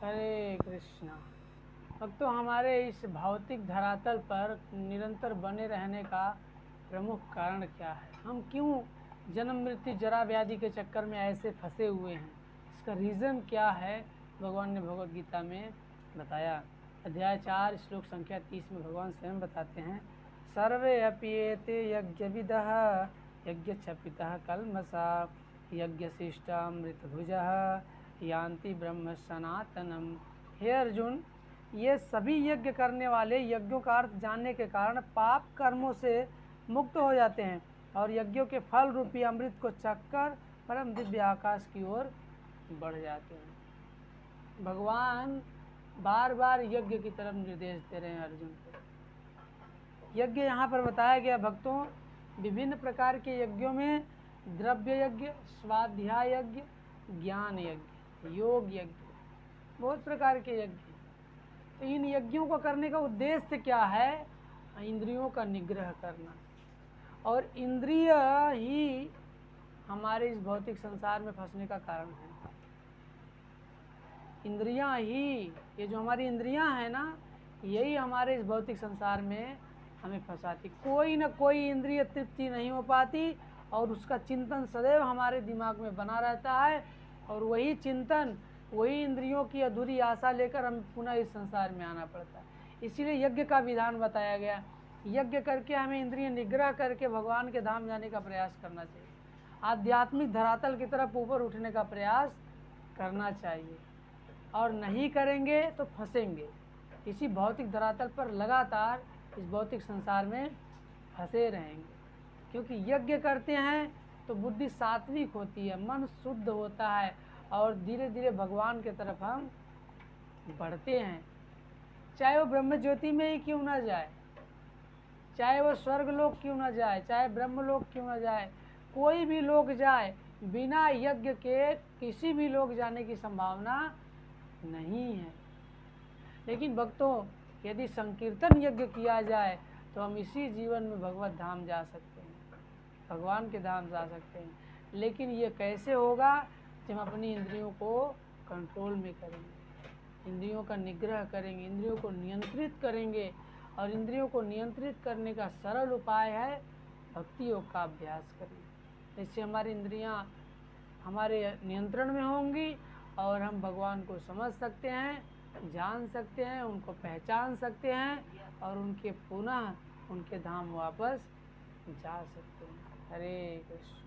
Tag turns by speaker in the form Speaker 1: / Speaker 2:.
Speaker 1: हरे कृष्णा। अब तो हमारे इस भौतिक धरातल पर निरंतर बने रहने का प्रमुख कारण क्या है? हम क्यों जन्म मृत्यु जरा व्याधि के चक्कर में ऐसे फंसे हुए हैं? इसका रीज़न क्या है? भगवान ने भगवद गीता में बताया। अध्याय 4 श्लोक संख्या 30 में भगवान स्वयं बताते हैं, सर्वे अप्येते यज्ञविदः यज्ञक्षपितः कल्मषा यज्ञशिष्टामृतभुजः यान्ति ब्रह्म सनातनम। हे अर्जुन, ये सभी यज्ञ करने वाले यज्ञों का अर्थ जानने के कारण पाप कर्मों से मुक्त हो जाते हैं और यज्ञों के फल रूपी अमृत को चखकर परम दिव्य आकाश की ओर बढ़ जाते हैं। भगवान बार बार यज्ञ की तरफ निर्देश दे रहे हैं अर्जुन को। यज्ञ यहाँ पर बताया गया भक्तों, विभिन्न प्रकार के यज्ञों में द्रव्य यज्ञ, स्वाध्याय यज्ञ, ज्ञान यज्ञ, योग यज्ञ, बहुत प्रकार के यज्ञ। तो इन यज्ञों को करने का उद्देश्य क्या है? इंद्रियों का निग्रह करना। और इंद्रिय ही हमारे इस भौतिक संसार में फंसने का कारण है। इंद्रियां ही, ये जो हमारी इंद्रियां हैं ना, यही हमारे इस भौतिक संसार में हमें फंसाती। कोई न कोई इंद्रिय तृप्ति नहीं हो पाती और उसका चिंतन सदैव हमारे दिमाग में बना रहता है और वही चिंतन, वही इंद्रियों की अधूरी आशा लेकर हम पुनः इस संसार में आना पड़ता है। इसीलिए यज्ञ का विधान बताया गया। यज्ञ करके हमें इंद्रिय निग्रह करके भगवान के धाम जाने का प्रयास करना चाहिए, आध्यात्मिक धरातल की तरफ ऊपर उठने का प्रयास करना चाहिए। और नहीं करेंगे तो फंसेंगे इसी भौतिक धरातल पर, लगातार इस भौतिक संसार में फंसे रहेंगे। क्योंकि यज्ञ करते हैं तो बुद्धि सात्विक होती है, मन शुद्ध होता है और धीरे धीरे भगवान के तरफ हम बढ़ते हैं। चाहे वो ब्रह्म ज्योति में ही क्यों ना जाए, चाहे वो स्वर्ग लोक क्यों ना जाए, चाहे ब्रह्म लोक क्यों ना जाए, कोई भी लोग जाए, बिना यज्ञ के किसी भी लोग जाने की संभावना नहीं है। लेकिन भक्तों, यदि संकीर्तन यज्ञ किया जाए तो हम इसी जीवन में भगवत धाम जा सकते हैं, भगवान के धाम जा सकते हैं। लेकिन ये कैसे होगा? जब हम अपनी इंद्रियों को कंट्रोल में करेंगे, इंद्रियों का निग्रह करेंगे, इंद्रियों को नियंत्रित करेंगे। और इंद्रियों को नियंत्रित करने का सरल उपाय है भक्ति योग का अभ्यास करिए। इससे हमारी इंद्रियां हमारे नियंत्रण में होंगी और हम भगवान को समझ सकते हैं, जान सकते हैं, उनको पहचान सकते हैं और उनके पुनः उनके धाम वापस जा सकते हैं। हरे कृष्ण।